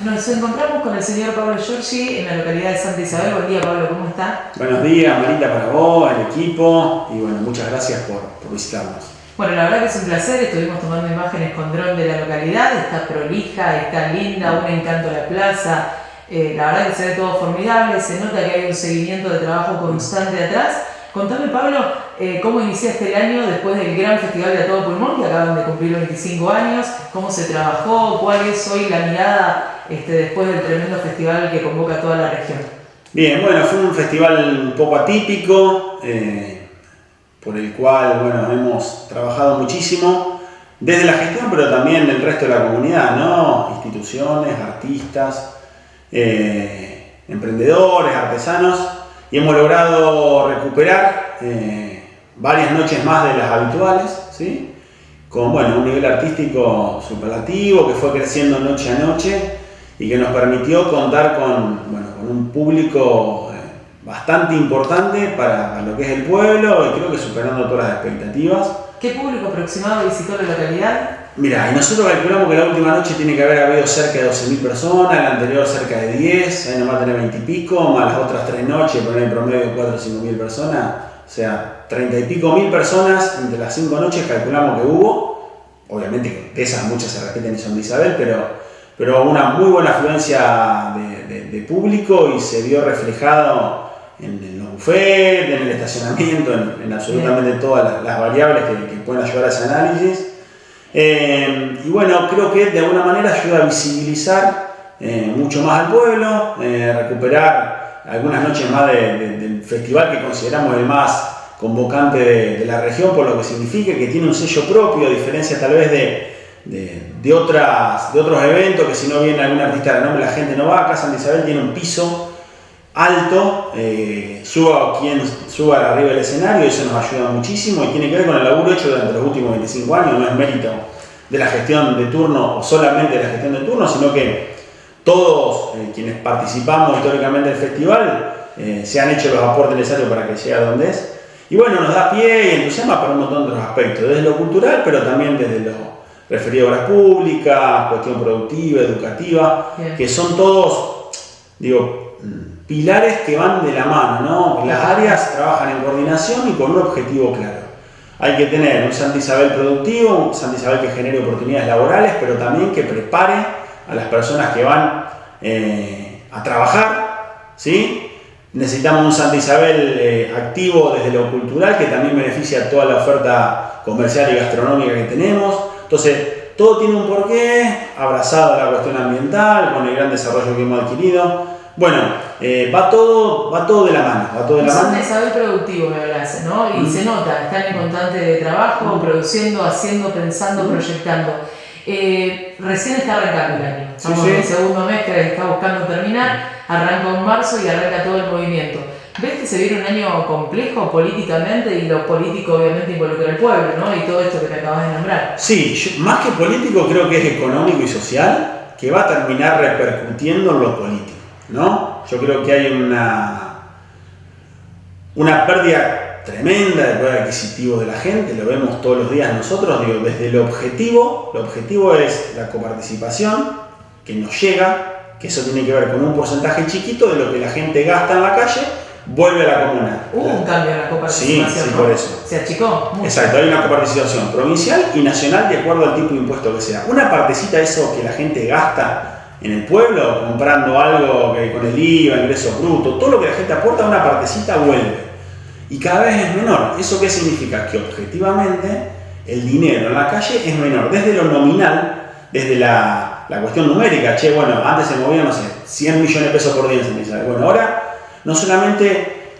Nos encontramos con el señor Pablo Giorgi en la localidad de Santa Isabel. Buen día, Pablo, ¿cómo está? Buenos días, Marita, para vos, el equipo, y bueno, muchas gracias por visitarnos. Bueno, la verdad que es un placer, estuvimos tomando imágenes con dron de la localidad, está prolija, está linda, un encanto la plaza, la verdad que se ve todo formidable, se nota que hay un seguimiento de trabajo constante atrás. Contame, Pablo, cómo iniciaste el año después del gran festival de A Todo Pulmón, que acaban de cumplir 25 años, cómo se trabajó, cuál es hoy la mirada después del tremendo festival que convoca a toda la región. Bien, bueno, fue un festival un poco atípico, por el cual, bueno, hemos trabajado muchísimo, desde la gestión, pero también del resto de la comunidad, ¿no? Instituciones, artistas, emprendedores, artesanos, y hemos logrado recuperar varias noches más de las habituales, ¿sí? Con, bueno, un nivel artístico superlativo que fue creciendo noche a noche y que nos permitió contar con un público bastante importante para lo que es el pueblo, y creo que superando todas las expectativas. ¿Qué público aproximado visitó la localidad? Mira, y nosotros calculamos que la última noche tiene que haber habido cerca de 12.000 personas, la anterior cerca de 10, ahí nomás tener 20 y pico, más las otras 3 noches, poner en promedio 4 o 5.000 personas, o sea, 30 y pico mil personas entre las 5 noches calculamos que hubo. Obviamente de esas muchas se repiten y son de Isabel, pero una muy buena afluencia de público, y se vio reflejado en los buffets, en el estacionamiento, en absolutamente todas las variables que pueden ayudar a ese análisis. Y bueno, creo que de alguna manera ayuda a visibilizar mucho más al pueblo, recuperar algunas noches más del festival que consideramos el más convocante de la región, por lo que significa que tiene un sello propio, a diferencia tal vez de otros eventos que si no viene algún artista de nombre la gente no va. Acá Santa Isabel tiene un piso alto, suba quien suba arriba del escenario, y eso nos ayuda muchísimo, y tiene que ver con el laburo hecho durante los últimos 25 años, no es mérito de la gestión de turno o solamente de la gestión de turno, sino que todos quienes participamos históricamente del festival se han hecho los aportes necesarios para que llegue a donde es. Y bueno, nos da pie y entusiasma para un montón de otros aspectos, desde lo cultural, pero también desde lo referido a obras públicas, cuestión productiva, educativa, que son todos, pilares que van de la mano, ¿no? Las áreas trabajan en coordinación y con un objetivo claro. Hay que tener un Santa Isabel productivo, un Santa Isabel que genere oportunidades laborales, pero también que prepare a las personas que van a trabajar, ¿sí? Necesitamos un Santa Isabel activo desde lo cultural, que también beneficia a toda la oferta comercial y gastronómica que tenemos. Entonces, todo tiene un porqué, abrazado a la cuestión ambiental, con el gran desarrollo que hemos adquirido. Bueno, va todo de la mano. Santa Isabel productivo, me hablas, ¿no? Y se nota, están en constante trabajo, produciendo, haciendo, pensando, proyectando. Recién está arrancando el año, estamos en el segundo mes que está buscando terminar, arranca en marzo y arranca todo el movimiento. ¿Ves que se viene un año complejo políticamente, y lo político obviamente involucra al pueblo, ¿no? Y todo esto que te acabas de nombrar. Sí, más que político creo que es económico y social, que va a terminar repercutiendo en lo político, ¿no? Yo creo que hay una pérdida tremenda de poder adquisitivo de la gente, lo vemos todos los días nosotros, desde el objetivo es la coparticipación que nos llega, que eso tiene que ver con un porcentaje chiquito de lo que la gente gasta en la calle, vuelve a la comuna. Hubo un cambio en la coparticipación. Sí, por eso. Se achicó mucho. Exacto, hay una coparticipación provincial y nacional de acuerdo al tipo de impuesto que sea. Una partecita de eso que la gente gasta en el pueblo, comprando algo que con el IVA, ingresos brutos, todo lo que la gente aporta, una partecita vuelve. Y cada vez es menor. ¿Eso qué significa? Que objetivamente el dinero en la calle es menor, desde lo nominal, desde la cuestión numérica. Antes se movían, 100 millones de pesos por día en Santa Isabel. Bueno, ahora no solamente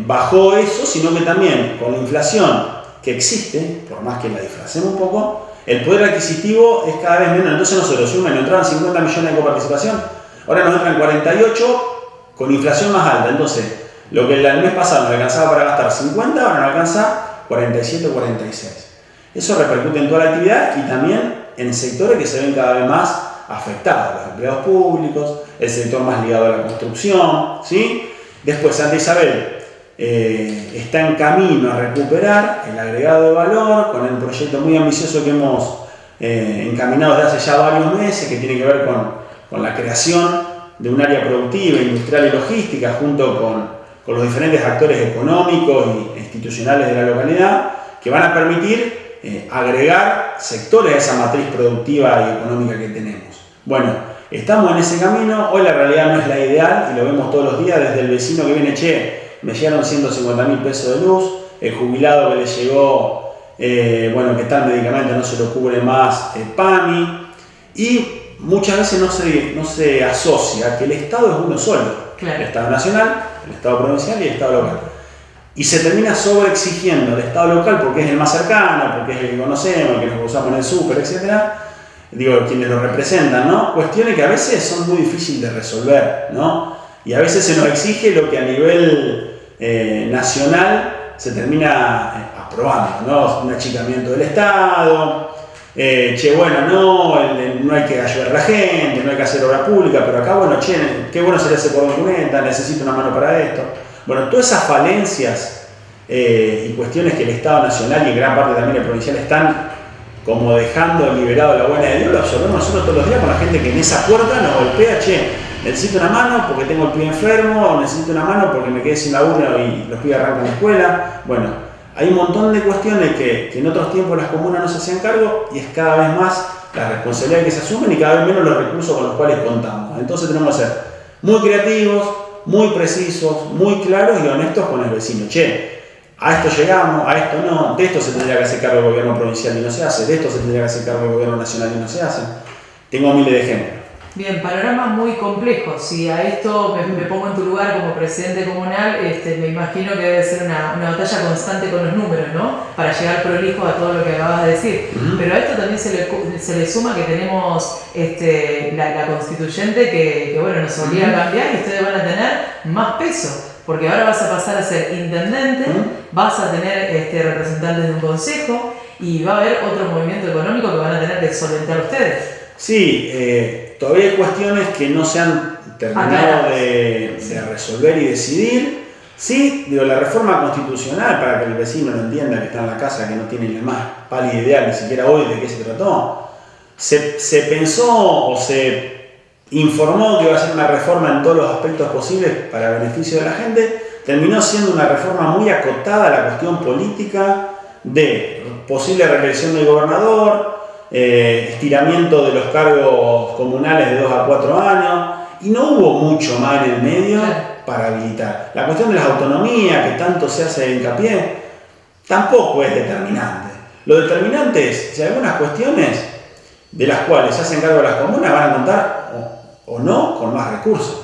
bajó eso, sino que también con la inflación que existe, por más que la disfracemos un poco, el poder adquisitivo es cada vez menor. Entonces nosotros, nos entraban 50 millones de coparticipación, ahora nos entran 48 con inflación más alta. Entonces, lo que el mes pasado nos alcanzaba para gastar 50, ahora nos alcanza 47 o 46. Eso repercute en toda la actividad y también en sectores que se ven cada vez más afectados, los empleados públicos, el sector más ligado a la construcción, ¿sí? Después Santa Isabel está en camino a recuperar el agregado de valor con el proyecto muy ambicioso que hemos encaminado desde hace ya varios meses, que tiene que ver con la creación de un área productiva, industrial y logística, junto con los diferentes actores económicos e institucionales de la localidad, que van a permitir agregar sectores a esa matriz productiva y económica que tenemos. Bueno, estamos en ese camino. Hoy la realidad no es la ideal y lo vemos todos los días, desde el vecino que viene, me llegaron 150.000 pesos de luz, el jubilado que le llegó, que tal medicamento no se lo cubre más PAMI, y muchas veces no se asocia que el Estado es uno solo, claro. El Estado nacional, el Estado provincial y el Estado local. Y se termina sobreexigiendo el Estado local porque es el más cercano, porque es el que conocemos, el que nos cruzamos en el súper, etc. Digo, quienes lo representan, ¿no? Cuestiones que a veces son muy difíciles de resolver, ¿no? Y a veces se nos exige lo que a nivel nacional se termina aprobando, ¿no? Un achicamiento del Estado, no hay que ayudar a la gente, no hay que hacer obra pública, pero acá, qué bueno sería ese cordón cuneta, necesito una mano para esto. Bueno, todas esas falencias y cuestiones que el Estado nacional y en gran parte también el provincial están como dejando liberado la buena de Dios, lo absorbemos nosotros todos los días con la gente que en esa puerta nos golpea, necesito una mano porque tengo el pie enfermo, o necesito una mano porque me quedé sin laburo y los pibes arrancan la escuela. Bueno, hay un montón de cuestiones que en otros tiempos las comunas no se hacían cargo y es cada vez más la responsabilidad que se asumen y cada vez menos los recursos con los cuales contamos. Entonces tenemos que ser muy creativos, muy precisos, muy claros y honestos con el vecino. A esto llegamos, a esto no, de esto se tendría que hacer cargo el gobierno provincial y no se hace, de esto se tendría que hacer cargo el gobierno nacional y no se hace. Tengo miles de ejemplos. Bien, panorama muy complejo. Si a esto me pongo en tu lugar como presidente comunal, me imagino que debe ser una batalla constante con los números, ¿no? Para llegar prolijo a todo lo que acabas de decir. Pero a esto también se le suma que tenemos la constituyente que nos obliga a cambiar y ustedes van a tener más peso. Porque ahora vas a pasar a ser intendente, vas a tener representantes de un consejo y va a haber otro movimiento económico que van a tener que solventar ustedes. Sí, todavía hay cuestiones que no se han terminado de resolver y decidir. Sí, la reforma constitucional, para que el vecino lo entienda que está en la casa, que no tiene la más pálida idea ni siquiera hoy de qué se trató, se pensó o se informó que iba a ser una reforma en todos los aspectos posibles para beneficio de la gente, terminó siendo una reforma muy acotada a la cuestión política de posible reelección del gobernador, estiramiento de los cargos comunales de 2 a 4 años, y no hubo mucho más en el medio para habilitar. La cuestión de las autonomías, que tanto se hace hincapié, tampoco es determinante. Lo determinante es si algunas cuestiones de las cuales se hacen cargo las comunas van a contar o no con más recursos.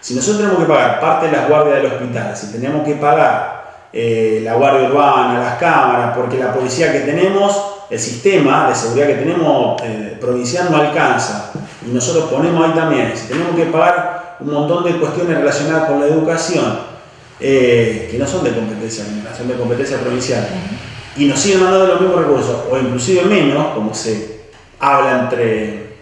Si nosotros tenemos que pagar parte de las guardias del hospital, si tenemos que pagar la guardia urbana, las cámaras, porque la policía que tenemos, el sistema de seguridad que tenemos provincial no alcanza, y nosotros ponemos ahí también, si tenemos que pagar un montón de cuestiones relacionadas con la educación, que no son de competencia comunal, son de competencia provincial, y nos siguen mandando los mismos recursos, o inclusive menos, como se habla entre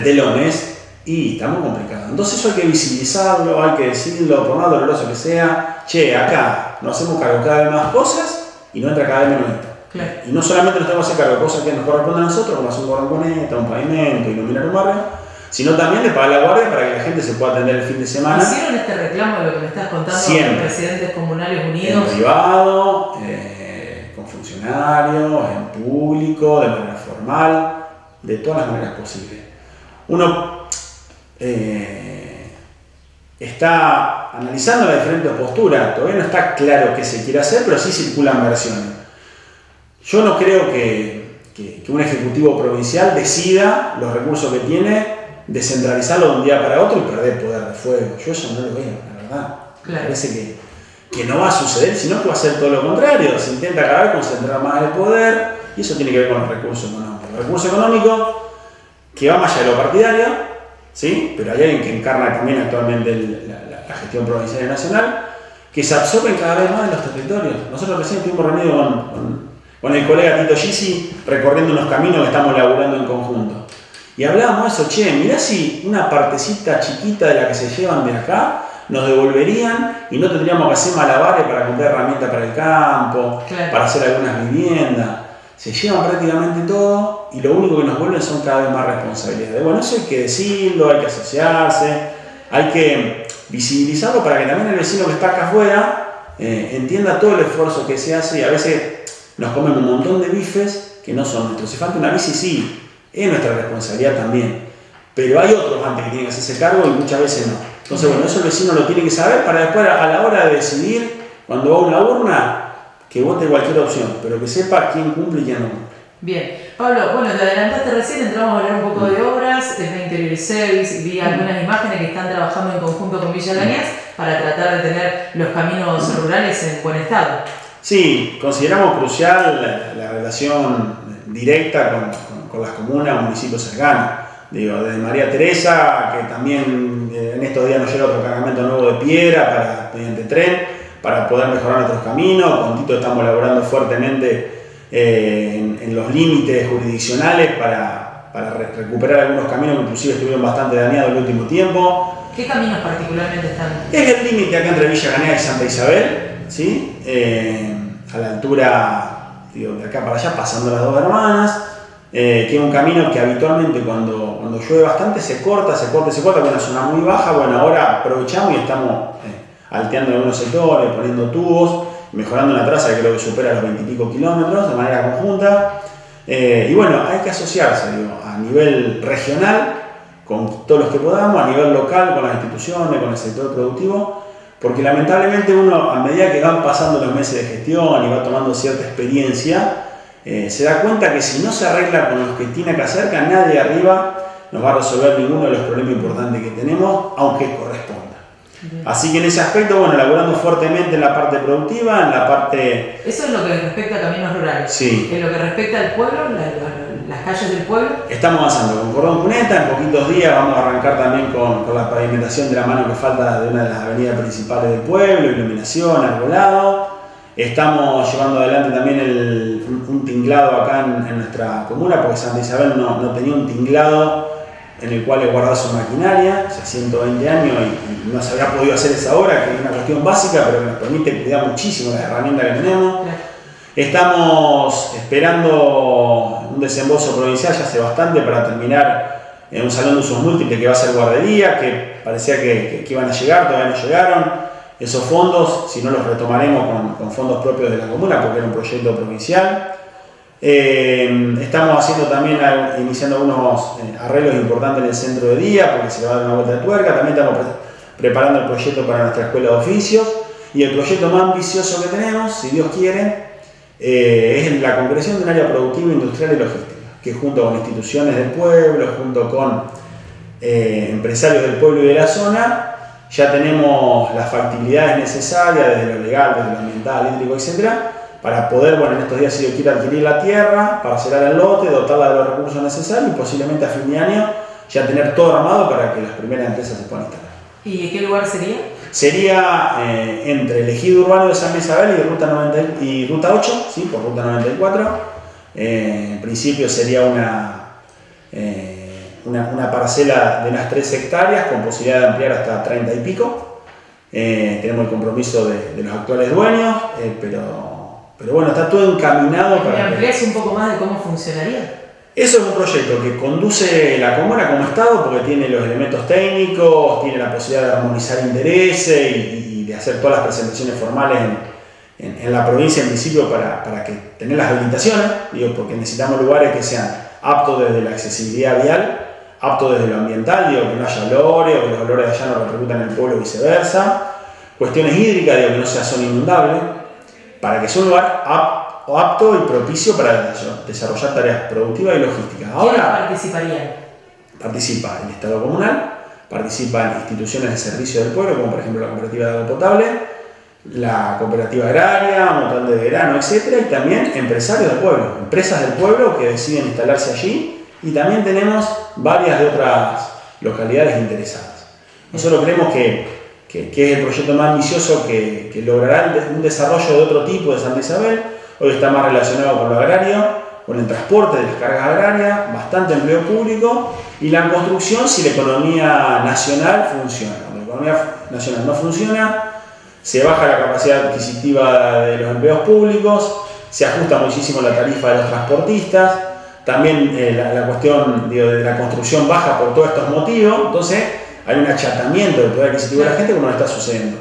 telones, y está muy complicado. Entonces eso hay que visibilizarlo, hay que decirlo, por más doloroso que sea, acá nos hacemos cargo cada vez más cosas y no entra cada vez menos esto. Claro. Y no solamente nos tenemos que hacer cargo de cosas que nos corresponden a nosotros, como hacer un cordón cuneta, un pavimento, iluminar un barrio, sino también de pagar la guardia para que la gente se pueda atender el fin de semana. ¿Hicieron este reclamo de lo que me estás contando siempre, con presidentes comunales unidos? En privado, con funcionarios, en público, de manera formal, de todas las maneras posibles. Uno está analizando las diferentes posturas, todavía no está claro qué se quiere hacer, pero sí circulan versiones. Yo no creo que un ejecutivo provincial decida los recursos que tiene, descentralizarlo de un día para otro y perder poder de fuego. Yo eso no lo veo, la verdad. Claro. Me parece que no va a suceder, sino que va a ser todo lo contrario. Se intenta cada vez concentrar más el poder y eso tiene que ver con los recursos económicos. Los recursos económicos que va más allá de lo partidario, ¿sí? Pero hay alguien que encarna también actualmente la gestión provincial y nacional, que se absorben cada vez más en los territorios. Nosotros recién estuvimos reunidos con el colega Tito Gisi recorriendo unos caminos que estamos laburando en conjunto. Y hablábamos de eso, mirá si una partecita chiquita de la que se llevan de acá nos devolverían y no tendríamos que hacer malabares para comprar herramientas para el campo, claro, para hacer algunas viviendas. se llevan prácticamente todo y lo único que nos vuelven son cada vez más responsabilidades. Bueno, eso hay que decirlo, hay que asociarse, hay que visibilizarlo para que también el vecino que está acá afuera entienda todo el esfuerzo que se hace, y a veces nos comen un montón de bifes que no son nuestros. Si falta una bici, sí, es nuestra responsabilidad también, pero hay otros antes que tienen que hacerse cargo y muchas veces no. Entonces, bueno, eso el vecino lo tiene que saber para después, a la hora de decidir, cuando va a una urna, que vote cualquier opción, pero que sepa quién cumple y quién no cumple. Bien, Pablo, bueno, te adelantaste recién, entramos a hablar un poco de obras, de Interior Service, vi algunas imágenes que están trabajando en conjunto con Villa Lañas para tratar de tener los caminos rurales en buen estado. Sí, consideramos crucial la relación directa con las comunas o municipios cercanos. Digo, desde María Teresa, que también en estos días nos llega otro cargamento nuevo de piedra mediante tren, para poder mejorar nuestros caminos. Con Tito estamos elaborando fuertemente en los límites jurisdiccionales para recuperar algunos caminos que inclusive estuvieron bastante dañados el último tiempo. ¿Qué caminos particularmente están? Es el límite acá entre Villa Canea y Santa Isabel, ¿sí? A la altura, digo, de acá para allá, pasando las Dos Hermanas, que es un camino que habitualmente cuando llueve bastante se corta, con una zona muy baja. Bueno, ahora aprovechamos y estamos alteando en algunos sectores, poniendo tubos, mejorando una traza que creo que supera los 20 y pico kilómetros de manera conjunta. Y bueno, hay que asociarse, digo, a nivel regional con todos los que podamos, a nivel local con las instituciones, con el sector productivo, porque lamentablemente uno, a medida que van pasando los meses de gestión y va tomando cierta experiencia, se da cuenta que si no se arregla con los que tiene que hacer, que nadie arriba nos va a resolver ninguno de los problemas importantes que tenemos, aunque corresponda. Así que en ese aspecto, bueno, elaborando fuertemente en la parte productiva, en la parte... Eso es lo que respecta a caminos rurales. Sí. En lo que respecta al pueblo, las calles del pueblo. Estamos avanzando con cordón cuneta, en poquitos días vamos a arrancar también con la pavimentación de la mano que falta de una de las avenidas principales del pueblo, iluminación, arbolado. Estamos llevando adelante también un tinglado acá en nuestra comuna, porque Santa Isabel no tenía un tinglado en el cual guardar su maquinaria, hace 120 años y no se había podido hacer esa obra, que es una cuestión básica, pero que nos permite cuidar muchísimo las herramientas que tenemos. Estamos esperando un desembolso provincial ya hace bastante para terminar en un salón de usos múltiples que va a ser guardería, que parecía que iban a llegar, todavía no llegaron. Esos fondos, si no los retomaremos con fondos propios de la comuna, porque era un proyecto provincial. Estamos haciendo también, iniciando algunos arreglos importantes en el centro de día, porque se le va a dar una vuelta de tuerca. También estamos preparando el proyecto para nuestra escuela de oficios. Y el proyecto más ambicioso que tenemos, si Dios quiere, es la concreción de un área productiva, industrial y logística, que junto con instituciones del pueblo, junto con empresarios del pueblo y de la zona, ya tenemos las factibilidades necesarias desde lo legal, desde lo ambiental, hídrico, etc., para poder, bueno, en estos días, si Dios quiere, adquirir la tierra, parcelar el lote, dotarla de los recursos necesarios y posiblemente a fin de año ya tener todo armado para que las primeras empresas se puedan instalar. ¿Y qué lugar sería? Sería entre el ejido urbano de San Isabel y Ruta 8, ¿sí? Por Ruta 94. En principio sería una parcela de unas 3 hectáreas con posibilidad de ampliar hasta 30 y pico. Tenemos el compromiso de los actuales dueños, pero bueno, está todo encaminado para... ¿Me ampliás un poco más de cómo funcionaría? Eso es un proyecto que conduce la comuna como Estado, porque tiene los elementos técnicos, tiene la posibilidad de armonizar intereses y de hacer todas las presentaciones formales en la provincia en principio para que tener las habilitaciones, porque necesitamos lugares que sean aptos desde la accesibilidad vial, aptos desde lo ambiental, que no haya olores o que los olores de allá no repercutan en el pueblo y viceversa. Cuestiones hídricas, que no sea zona inundable, para que sea un lugar apto y propicio para desarrollar tareas productivas y logísticas. ¿Quiénes participarían? Participa el Estado comunal, participan instituciones de servicio del pueblo, como por ejemplo la cooperativa de agua potable, la cooperativa agraria, Montal de Verano, etc. Y también empresarios del pueblo, empresas del pueblo que deciden instalarse allí, y también tenemos varias de otras localidades interesadas. Nosotros creemos que es el proyecto más ambicioso que logrará un desarrollo de otro tipo de Santa Isabel. Hoy está más relacionado con lo agrario, con el transporte de las cargas agrarias, bastante empleo público y la construcción si la economía nacional funciona. Cuando la economía nacional no funciona, se baja la capacidad adquisitiva de los empleos públicos, se ajusta muchísimo la tarifa de los transportistas, también la cuestión de la construcción baja por todos estos motivos, entonces hay un achatamiento del poder adquisitivo de la gente como no está sucediendo.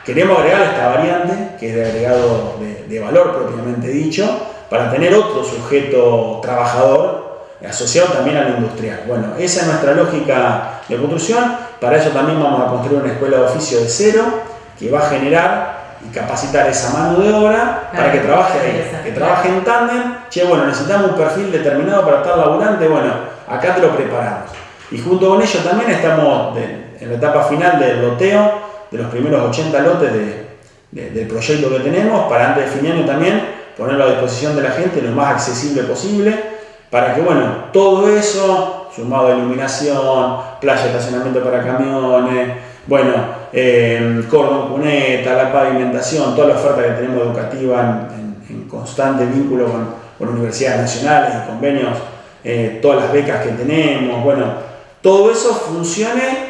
Queremos agregar esta variante, que es de agregado de valor propiamente dicho, para tener otro sujeto trabajador asociado también a lo industrial. Bueno, esa es nuestra lógica de construcción. Para eso también vamos a construir una escuela de oficio de cero que va a generar y capacitar esa mano de obra para que trabaje ahí, que trabaje en tándem. Che, bueno, necesitamos un perfil determinado para estar laburante, bueno, acá te lo preparamos. Y junto con ello también estamos en la etapa final del loteo de los primeros 80 lotes del proyecto que tenemos, para antes de fin de año también ponerlo a disposición de la gente lo más accesible posible, para que, bueno, todo eso, sumado a iluminación, playa de estacionamiento para camiones, bueno, cordón cuneta, la pavimentación, toda la oferta que tenemos educativa en constante vínculo con universidades nacionales y convenios, todas las becas que tenemos, bueno, todo eso funcione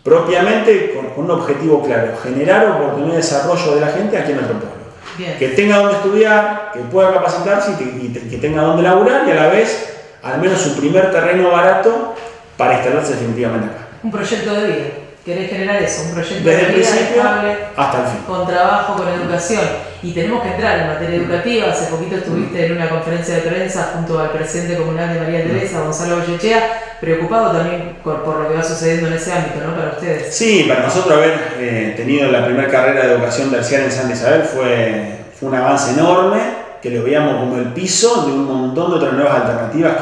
propiamente con un objetivo claro: generar oportunidad de desarrollo de la gente aquí en nuestro pueblo. Bien. Que tenga donde estudiar, que pueda capacitarse y que tenga donde laburar, y a la vez al menos su primer terreno barato para instalarse definitivamente acá. Un proyecto de vida. Querés generar eso, un proyecto de vida estable, hasta el fin, con trabajo, con educación. Y tenemos que entrar en materia educativa. Hace poquito estuviste en una conferencia de prensa junto al presidente comunal de María Teresa, Gonzalo Goyechea, preocupado también por lo que va sucediendo en ese ámbito, ¿no? Para ustedes. Sí, para nosotros haber tenido la primera carrera de educación terciaria en Santa Isabel fue un avance enorme, que lo veíamos como el piso de un montón de otras nuevas alternativas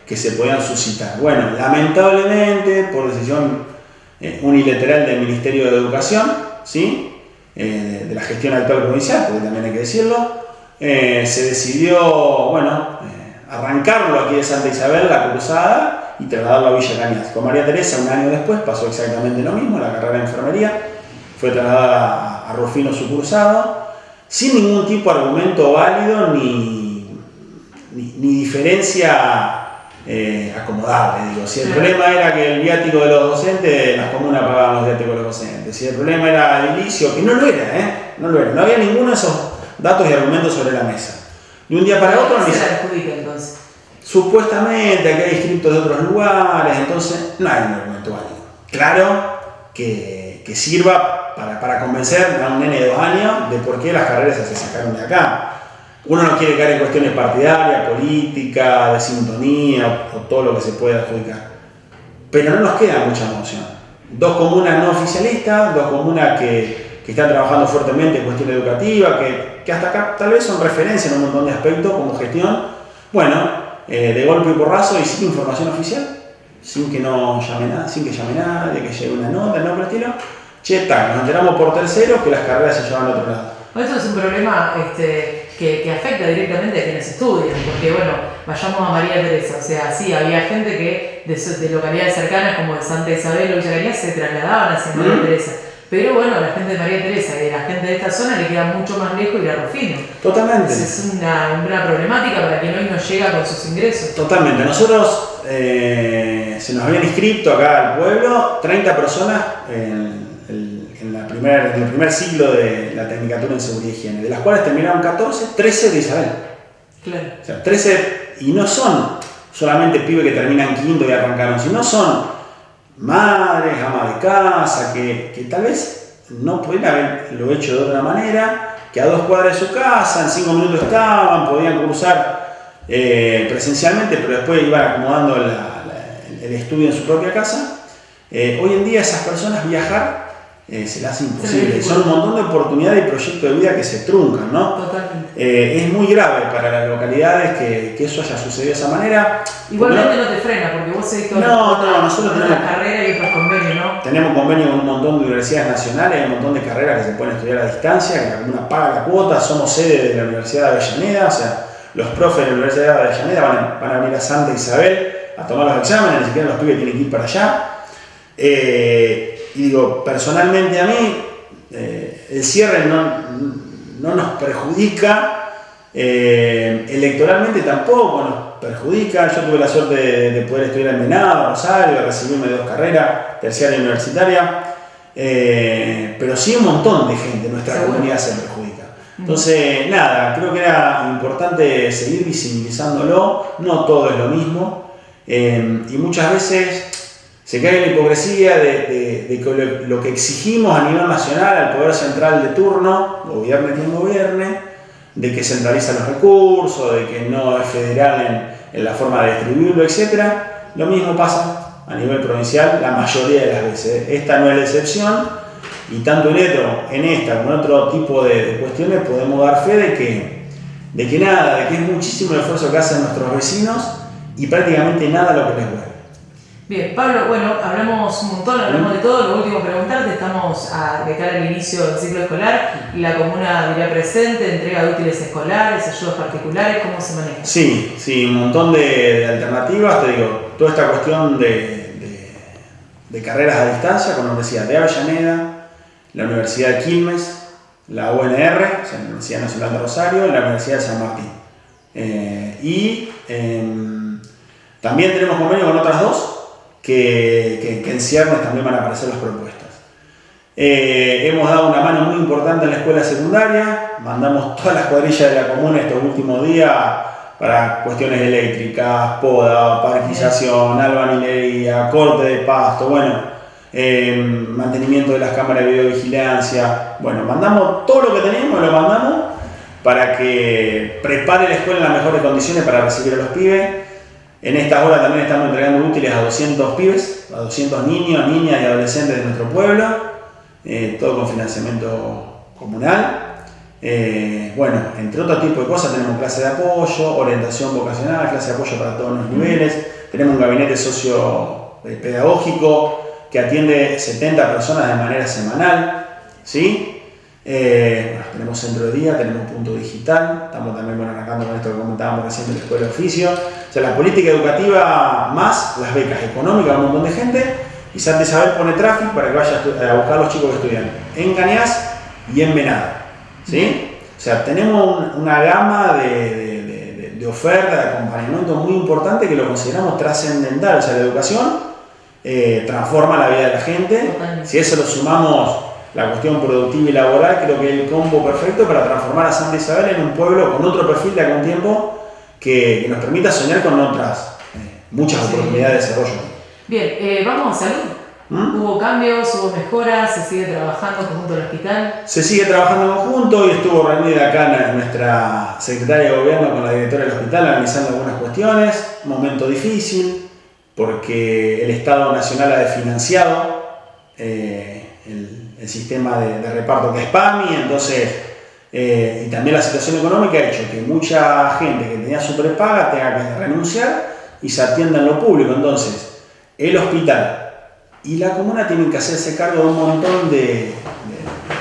que se podían suscitar. Bueno, lamentablemente, por decisión unilateral del Ministerio de Educación, ¿sí? De la gestión actual provincial, porque también hay que decirlo, se decidió, bueno, arrancarlo aquí de Santa Isabel, la cursada, y trasladarlo a Villa Cañas. Con María Teresa, un año después, pasó exactamente lo mismo. La carrera de enfermería fue trasladada a Rufino, su cursado, sin ningún tipo de argumento válido ni diferencia acomodable. Digo, si el problema era que el viático de los docentes, las comunas pagaban los viáticos de los docentes, si el problema era edilicio, que no lo era, no había ninguno de esos datos y argumentos sobre la mesa. De un día para otro, ¿qué se la adjudica entonces? Supuestamente aquí hay inscriptos de otros lugares, entonces no hay un argumento válido. Claro que sirva para convencer a un nene de 2 años de por qué las carreras se sacaron de acá. Uno no quiere caer en cuestiones partidarias, políticas, de sintonía o todo lo que se pueda adjudicar. Pero no nos queda mucha moción. 2 comunas no oficialistas, 2 comunas que están trabajando fuertemente en cuestión educativa, que hasta acá tal vez son referencia en un montón de aspectos como gestión. Bueno, de golpe y porrazo y sin información oficial, sin que llame nadie, que llegue una nota, no por el estilo. Che, nos enteramos por terceros que las carreras se llevan al otro lado. Esto es un problema que afecta directamente a quienes estudian, porque bueno, vayamos a María Teresa, o sea, sí, había gente que de localidades cercanas como de Santa Isabel o Villa Cañas se trasladaban hacia María Teresa. Pero bueno, la gente de María Teresa y la gente de esta zona le queda mucho más lejos ir a Rufino. Totalmente. Entonces es una problemática para quien hoy no llega con sus ingresos. Totalmente. Nosotros se nos habían inscrito acá al pueblo 30 personas en el primer ciclo de la Tecnicatura en Seguridad y Higiene, de las cuales terminaron 14, 13 de Isabel. Claro. O sea, 13, y no son solamente pibes que terminan quinto y arrancaron, sino son madres, amas de casa, que tal vez no podían haberlo hecho de otra manera, que a 2 cuadras de su casa, en 5 minutos estaban, podían cursar presencialmente, pero después iban acomodando el estudio en su propia casa. Hoy en día esas personas viajar se les hace imposible. Son un montón de oportunidades y proyectos de vida que se truncan, ¿no? Totalmente. Es muy grave para las localidades que eso haya sucedido de esa manera. Igualmente no te frena, porque vos seguís todo nosotros tenemos las carreras y otros convenios, ¿no? Tenemos convenios con un montón de universidades nacionales, hay un montón de carreras que se pueden estudiar a distancia, que la comuna paga la cuota. Somos sede de la Universidad de Avellaneda, o sea, los profes de la Universidad de Avellaneda van a venir a Santa Isabel a tomar los exámenes, ni siquiera los pibes tienen que ir para allá. Y digo, personalmente a mí, el cierre no nos perjudica, electoralmente tampoco nos perjudica. Yo tuve la suerte de poder estudiar en Venado, Rosario, de recibirme de 2 carreras, terciaria y universitaria, pero sí un montón de gente, nuestra comunidad se perjudica. Entonces, nada, creo que era importante seguir visibilizándolo, no todo es lo mismo, y muchas veces se cae en la hipocresía de que lo que exigimos a nivel nacional al Poder Central de turno, gobierne quien gobierne, de que centraliza los recursos, de que no es federal en la forma de distribuirlo, etc. Lo mismo pasa a nivel provincial la mayoría de las veces. Esta no es la excepción y tanto en esta como en otro tipo de cuestiones podemos dar fe de que es muchísimo el esfuerzo que hacen nuestros vecinos y prácticamente nada lo que les vuelve. Bien, Pablo, bueno, hablamos un montón, hablamos de todo. Lo último preguntarte, estamos de cara al inicio del ciclo escolar, la comuna dirá presente, entrega de útiles escolares, ayudas particulares, ¿cómo se maneja? Sí, un montón de alternativas, te digo, toda esta cuestión de carreras a distancia con la Universidad de Avellaneda, la Universidad de Quilmes, la UNR, o sea, la Universidad Nacional de Rosario, y la Universidad de San Martín. También tenemos convenio con otras dos, que en ciernes también van a aparecer las propuestas. Hemos dado una mano muy importante en la escuela secundaria, mandamos todas las cuadrillas de la comuna estos últimos días para cuestiones eléctricas, poda, parquización, albanilería, corte de pasto, mantenimiento de las cámaras de videovigilancia. Mandamos todo lo que tenemos, lo mandamos para que prepare la escuela en las mejores condiciones para recibir a los pibes. En esta hora también estamos entregando útiles a 200 pibes, a 200 niños, niñas y adolescentes de nuestro pueblo, todo con financiamiento comunal. Entre otro tipo de cosas tenemos clase de apoyo, orientación vocacional, clase de apoyo para todos los niveles, tenemos un gabinete socio-pedagógico que atiende 70 personas de manera semanal, ¿sí? Tenemos centro de día, tenemos punto digital, estamos también arrancando con esto que comentábamos recién de la escuela de oficio. O sea, la política educativa más las becas económicas a un montón de gente, y Santa Isabel pone tráfico para que vaya a buscar a los chicos que estudian en Cañas y en Venado, ¿sí? O sea, tenemos una gama de oferta, de acompañamiento muy importante que lo consideramos trascendental. O sea, la educación transforma la vida de la gente. Si a eso lo sumamos la cuestión productiva y laboral, creo que es el combo perfecto para transformar a Santa Isabel en un pueblo con otro perfil de acá un tiempo que nos permita soñar con otras muchas oportunidades de desarrollo. Bien, vamos a salud. ¿Hubo cambios, hubo mejoras? ¿Se sigue trabajando junto al hospital? Se sigue trabajando en conjunto y estuvo reunida acá nuestra secretaria de gobierno con la directora del hospital analizando algunas cuestiones. Un momento difícil porque el Estado Nacional ha desfinanciado el sistema de reparto que es PAMI, entonces, y también la situación económica ha hecho que mucha gente que tenía su prepaga tenga que renunciar y se atienda en lo público. Entonces, el hospital y la comuna tienen que hacerse cargo de un montón de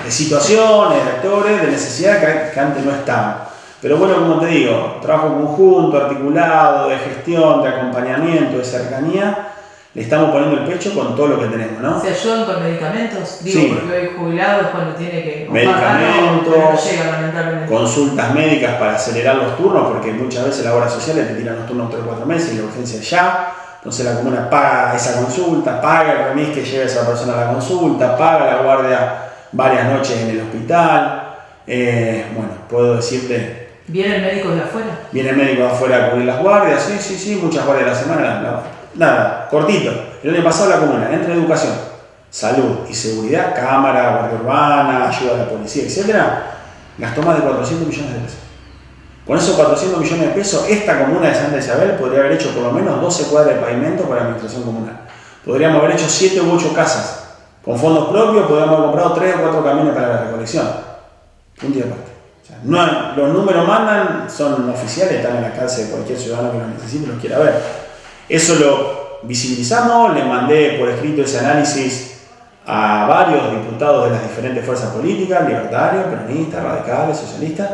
situaciones, de actores, de necesidades que antes no estaban. Pero como te digo, trabajo conjunto, articulado, de gestión, de acompañamiento, de cercanía. Le estamos poniendo el pecho con todo lo que tenemos, ¿no? ¿Se ayudan con medicamentos? Sí. Porque hoy jubilado es cuando tiene que medicamentos, no llega, lamentablemente. Consultas médicas para acelerar los turnos, porque muchas veces la obra social te tiran los turnos 3 o 4 meses y la urgencia es ya. Entonces la comuna paga esa consulta, paga el remis que lleve a esa persona a la consulta, paga la guardia varias noches en el hospital. Puedo decirte... ¿Vienen médicos de afuera? Vienen médicos de afuera a cubrir las guardias, sí, muchas guardias a la semana. Nada, cortito. El año pasado la comuna, entre educación, salud y seguridad, cámara, guardia urbana, ayuda a la policía, etc., gastó más de 400 millones de pesos. Con esos 400 millones de pesos, esta comuna de Santa Isabel podría haber hecho por lo menos 12 cuadras de pavimento para la administración comunal. Podríamos haber hecho 7 u 8 casas. Con fondos propios podríamos haber comprado 3 o 4 camiones para la recolección. Punto y aparte. O sea, los números mandan, son oficiales, están en la cárcel de cualquier ciudadano que los necesite y los quiera ver. Eso lo visibilizamos, le mandé por escrito ese análisis a varios diputados de las diferentes fuerzas políticas, libertarios, peronistas, radicales, socialistas,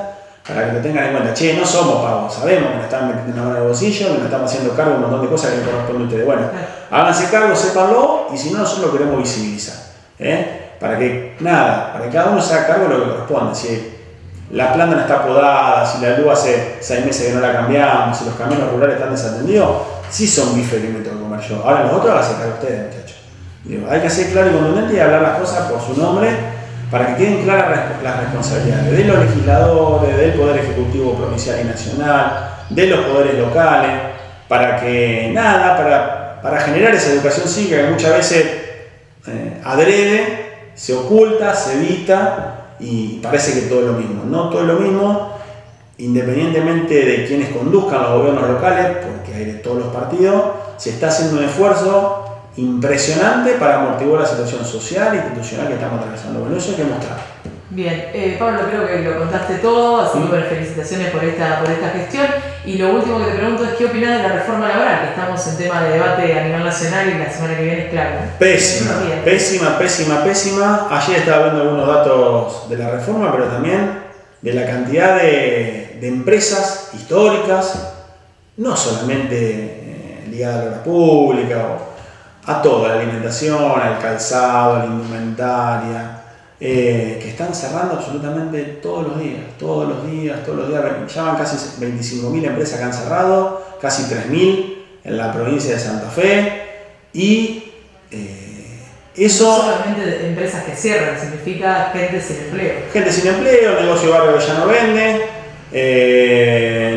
para que lo tengan en cuenta. No somos pavos, sabemos que nos están metiendo la mano en el bolsillo, que nos estamos haciendo cargo de un montón de cosas que les corresponden a ustedes. Háganse cargo, sépanlo, y si no, nosotros lo queremos visibilizar. Para que cada uno se haga cargo de lo que corresponde. Si la planta no está podada, si la luz hace 6 meses que no la cambiamos, si los caminos rurales están desatendidos, sí son bifes que me tengo que comer yo. Ahora nosotros háganse cargo ustedes, muchachos. Hay que ser claro y contundente y hablar las cosas por su nombre, para que queden claras las responsabilidades de los legisladores, del Poder Ejecutivo Provincial y Nacional, de los poderes locales, para que para generar esa educación cívica que muchas veces adrede, se oculta, se evita y parece que todo es lo mismo. No todo es lo mismo, independientemente de quienes conduzcan los gobiernos locales, porque hay de todos los partidos, se está haciendo un esfuerzo impresionante para amortiguar la situación social e institucional que estamos atravesando. Bueno, eso hay que mostrar. Bien, Pablo, creo que lo contaste todo, así que bueno, felicitaciones por esta gestión. Y lo último que te pregunto es qué opinás de la reforma laboral, que estamos en tema de debate a nivel nacional y la semana que viene es clave. Pésima. Ayer estaba viendo algunos datos de la reforma, pero también de la cantidad de empresas históricas, no solamente ligadas a la obra pública, a toda la alimentación, al calzado, a la indumentaria, que están cerrando absolutamente todos los días. Ya van casi 25.000 empresas que han cerrado, casi 3.000 en la provincia de Santa Fe, y eso... No solamente empresas que cierran, significa gente sin empleo. Gente sin empleo, negocio barrio que ya no vende,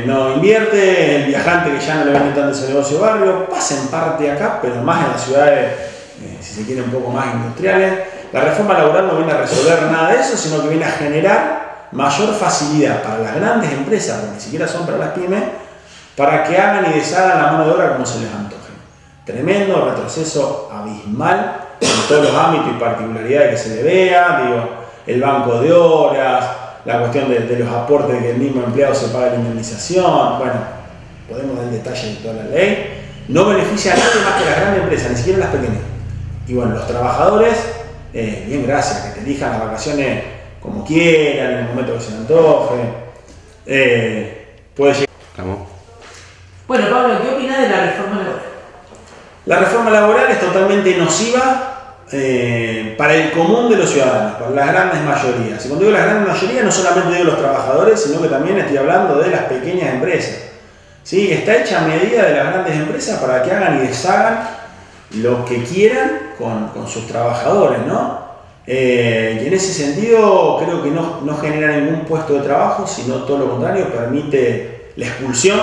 no invierte, el viajante que ya no le vende tanto ese negocio barrio, pasa en parte acá, pero más en las ciudades, si se quiere, un poco más industriales. La reforma laboral no viene a resolver nada de eso, sino que viene a generar mayor facilidad para las grandes empresas, que ni siquiera son para las pymes, para que hagan y deshagan la mano de obra como se les antoje. Tremendo retroceso abismal en todos los ámbitos y particularidades que se le vea, el banco de horas, la cuestión de los aportes que el mismo empleado se paga la indemnización. Bueno, podemos dar el detalle de toda la ley. No beneficia a nadie más que las grandes empresas, ni siquiera las pequeñas. Y bueno, los trabajadores, bien, gracias, que te elijan las vacaciones como quieran, en el momento que se les antoje. Puede llegar. Bueno, Pablo, ¿qué opinás de la reforma laboral? La reforma laboral es totalmente nociva para el común de los ciudadanos, para las grandes mayorías. Y cuando digo las grandes mayorías, no solamente digo los trabajadores, sino que también estoy hablando de las pequeñas empresas. ¿Sí? Está hecha a medida de las grandes empresas para que hagan y deshagan lo que quieran con sus trabajadores, ¿no? Y en ese sentido creo que no genera ningún puesto de trabajo, sino todo lo contrario, permite la expulsión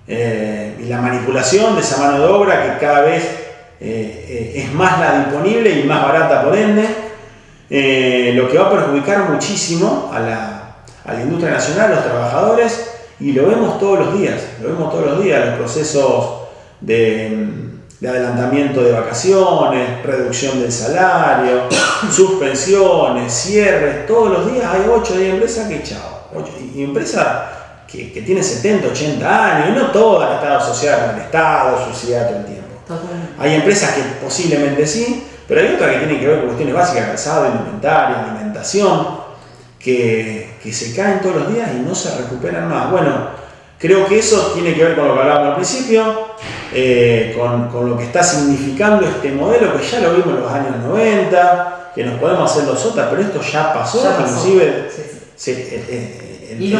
y la manipulación de esa mano de obra que cada vez es más la disponible y más barata por ende, lo que va a perjudicar muchísimo a la industria nacional, a los trabajadores, y lo vemos todos los días, los procesos de adelantamiento de vacaciones, reducción del salario, suspensiones, cierres, todos los días hay 8 o 10 empresas que chao, y empresas que tienen 70, 80 años, y no todas están asociadas con el Estado, subsidiadas todo el tiempo. Hay empresas que posiblemente sí, pero hay otras que tienen que ver con cuestiones básicas, calzado, indumentaria, alimentación, que se caen todos los días y no se recuperan más. Bueno, creo que eso tiene que ver con lo que hablábamos al principio, con lo que está significando este modelo, que ya lo vimos en los años 90, que nos podemos hacer los otras, pero esto ya pasó. Inclusive y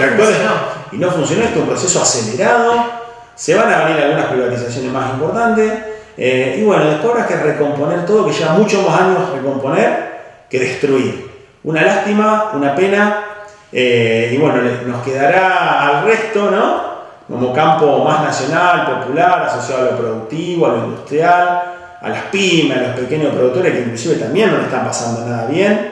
no funcionó, esto es un proceso acelerado, se van a venir algunas privatizaciones más importantes, y bueno, después habrá que recomponer todo, que lleva muchos más años recomponer que destruir. Una lástima, una pena, y bueno, nos quedará al resto, ¿no? Como campo más nacional, popular, asociado a lo productivo, a lo industrial, a las pymes, a los pequeños productores que inclusive también no le están pasando nada bien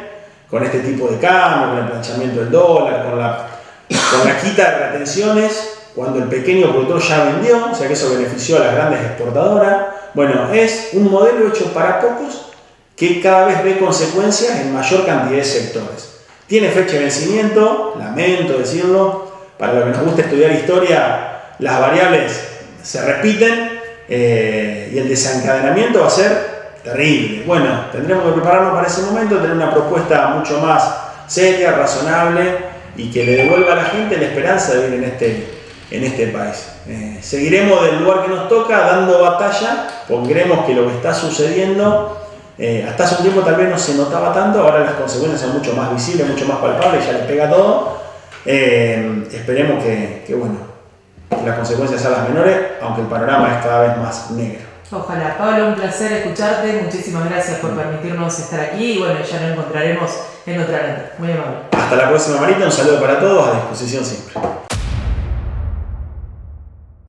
con este tipo de cambio, con el planchamiento del dólar, con la quita de retenciones, cuando el pequeño productor ya vendió, o sea que eso benefició a las grandes exportadoras. Bueno, es un modelo hecho para pocos que cada vez ve consecuencias en mayor cantidad de sectores. Tiene fecha de vencimiento, lamento decirlo, para los que nos gusta estudiar historia, las variables se repiten y el desencadenamiento va a ser terrible. Bueno, tendremos que prepararnos para ese momento, tener una propuesta mucho más seria, razonable y que le devuelva a la gente la esperanza de vivir en este país. Seguiremos del lugar que nos toca dando batalla, porque creemos que lo que está sucediendo hasta hace un tiempo tal vez no se notaba tanto, ahora las consecuencias son mucho más visibles, mucho más palpables, ya les pega todo. Esperemos que las consecuencias sean las menores, aunque el panorama es cada vez más negro. Ojalá. Pablo, un placer escucharte. Muchísimas gracias por permitirnos estar aquí. Y bueno, ya nos encontraremos en otra nota. Muy amable. Hasta la próxima, Marita. Un saludo para todos. A disposición siempre.